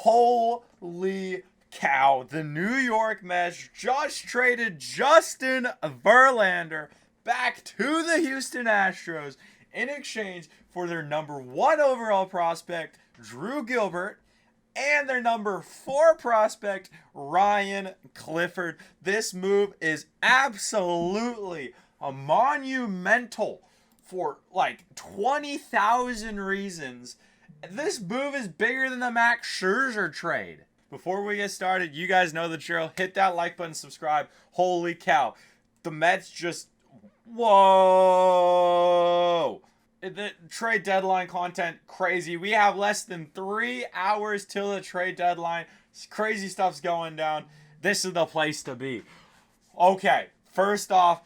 Holy cow. The New York Mets just traded Justin Verlander back to the Houston Astros in exchange for their number 1 overall prospect, Drew Gilbert, and their number 4 prospect, Ryan Clifford. This move is absolutely a monumental for like 20,000 reasons. This move is bigger than the Max Scherzer trade. Before we get started, you guys know the drill. Hit that like button, subscribe. Holy cow. The Mets just... Whoa! The trade deadline content, crazy. We have less than 3 hours till the trade deadline. Crazy stuff's going down. This is the place to be. Okay, first off,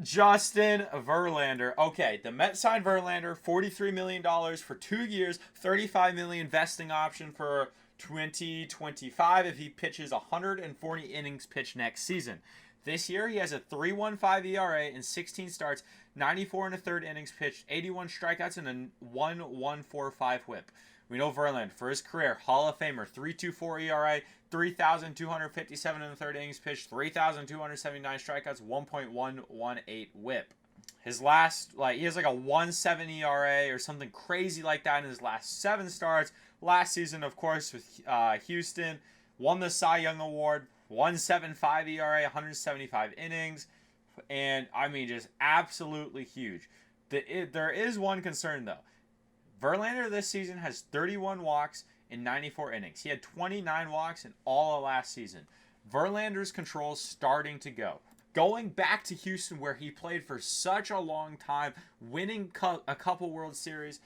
Justin Verlander. Okay, the Mets signed Verlander, $43 million for 2 years, $35 million vesting option for 2025 if he pitches 140 innings pitched next season. This year, he has a 3.15 ERA in 16 starts, 94 and a third innings pitched, 81 strikeouts, and a 1.145 whip. We know Verlander, for his career, Hall of Famer, 3.24 ERA, 3,257 and a third innings pitched, 3,279 strikeouts, 1.118 whip. His last, he has like a 1.7 ERA or something crazy like that in his last 7 starts. Last season, of course, with Houston, won the Cy Young Award, 1.75 ERA, 175 innings, and I mean, just absolutely huge. There is one concern though. Verlander this season has 31 walks in 94 innings. He had 29 walks in all of last season. Verlander's control's starting to go. Going back to Houston, where he played for such a long time, winning a couple World Series,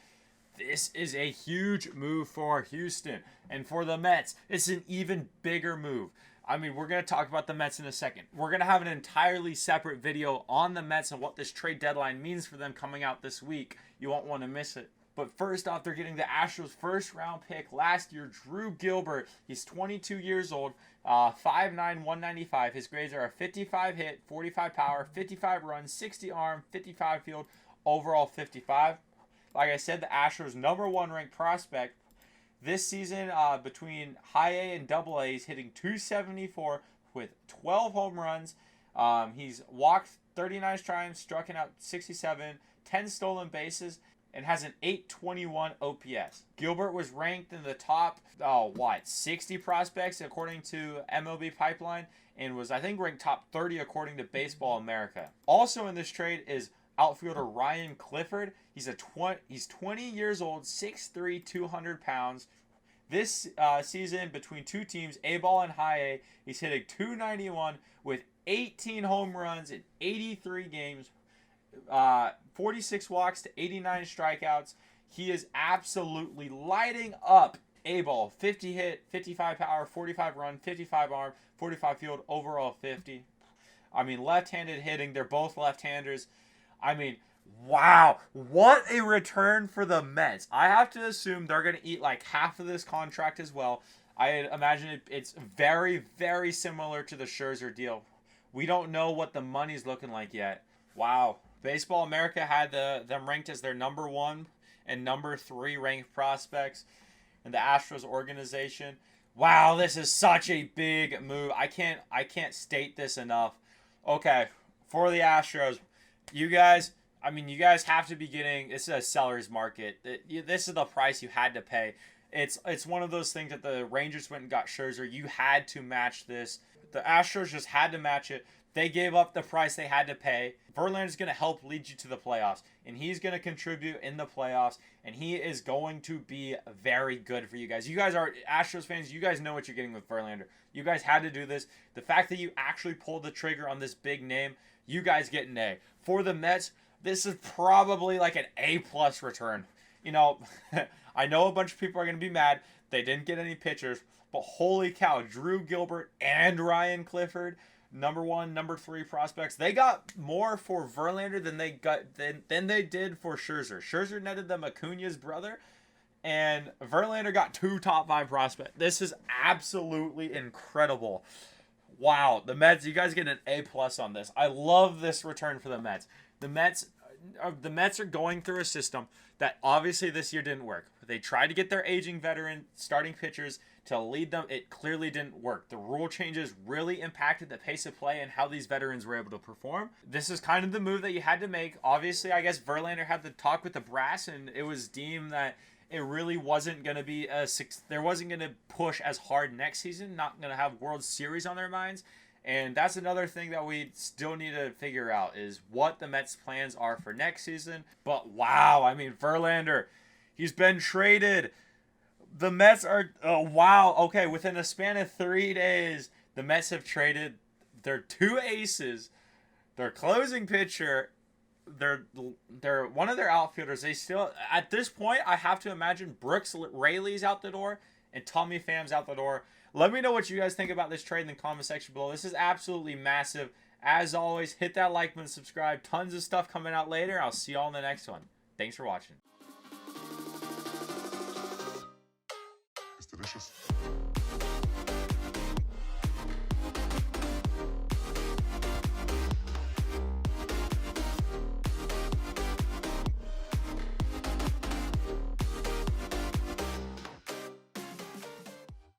this is a huge move for Houston. And for the Mets, it's an even bigger move. I mean, we're going to talk about the Mets in a second. We're going to have an entirely separate video on the Mets and what this trade deadline means for them coming out this week. You won't want to miss it. But first off, they're getting the Astros' first-round pick last year, Drew Gilbert. He's 22 years old, 5'9", 195. His grades are a 55 hit, 45 power, 55 run, 60 arm, 55 field, overall 55. Like I said, the Astros' number 1 ranked prospect. This season, between high A and double A, he's hitting 274 with 12 home runs. He's walked 39 times, struck out 67, 10 stolen bases, and has an 821 OPS. Gilbert was ranked in the top, 60 prospects according to MLB Pipeline, and was, I think, ranked top 30 according to Baseball America. Also in this trade is outfielder Ryan Clifford. He's 20 years old, 6'3", 200 pounds. This season, between 2 teams, A-ball and high A, he's hitting 291 with 18 home runs in 83 games, 46 walks to 89 strikeouts. He is absolutely lighting up A-ball. 50 hit, 55 power, 45 run, 55 arm, 45 field, overall 50. I mean, left-handed hitting. They're both left-handers. I mean, wow, what a return for the Mets. I have to assume they're going to eat like half of this contract as well. I imagine it's very, very similar to the Scherzer deal. We don't know what the money's looking like yet. Wow. Baseball America had them ranked as their number 1 and number 3 ranked prospects in the Astros organization. Wow, this is such a big move. I can't state this enough. Okay, for the Astros, you guys have to be getting, this is a seller's market. This is the price you had to pay. It's one of those things that the Rangers went and got Scherzer. You had to match this. The Astros just had to match it. They gave up the price they had to pay. Verlander's going to help lead you to the playoffs, and he's going to contribute in the playoffs, and he is going to be very good for you guys. You guys are Astros fans. You guys know what you're getting with Verlander. You guys had to do this. The fact that you actually pulled the trigger on this big name, you guys get an A. For the Mets, this is probably like an A-plus return. You know, I know a bunch of people are going to be mad. They didn't get any pitchers, but holy cow, Drew Gilbert and Ryan Clifford, number 1, number 3 prospects. They got more for Verlander than they did for Scherzer. Scherzer netted them Acuna's brother, and Verlander got 2 top 5 prospects. This is absolutely incredible. Wow, the Mets, you guys get an A+ on this. I love this return for the Mets. The Mets are going through a system that obviously this year didn't work. They tried to get their aging veteran starting pitchers, to lead them. It clearly didn't work. The rule changes really impacted the pace of play and how these veterans were able to perform. This is kind of the move that you had to make. Obviously, I guess Verlander had to talk with the brass, and it was deemed that it really wasn't going to be there wasn't going to push as hard next season, not going to have World Series on their minds. And that's another thing that we still need to figure out is what the Mets' plans are for next season. But wow, I mean, Verlander, he's been traded. The Mets are, wow, okay, within a span of 3 days, the Mets have traded their 2 aces, their closing pitcher, they're one of their outfielders. They still, at this point, I have to imagine Brooks Raley's out the door and Tommy Pham's out the door. Let me know what you guys think about this trade in the comment section below. This is absolutely massive. As always, hit that like button, subscribe. Tons of stuff coming out later. I'll see y'all in the next one. Thanks for watching. It's delicious.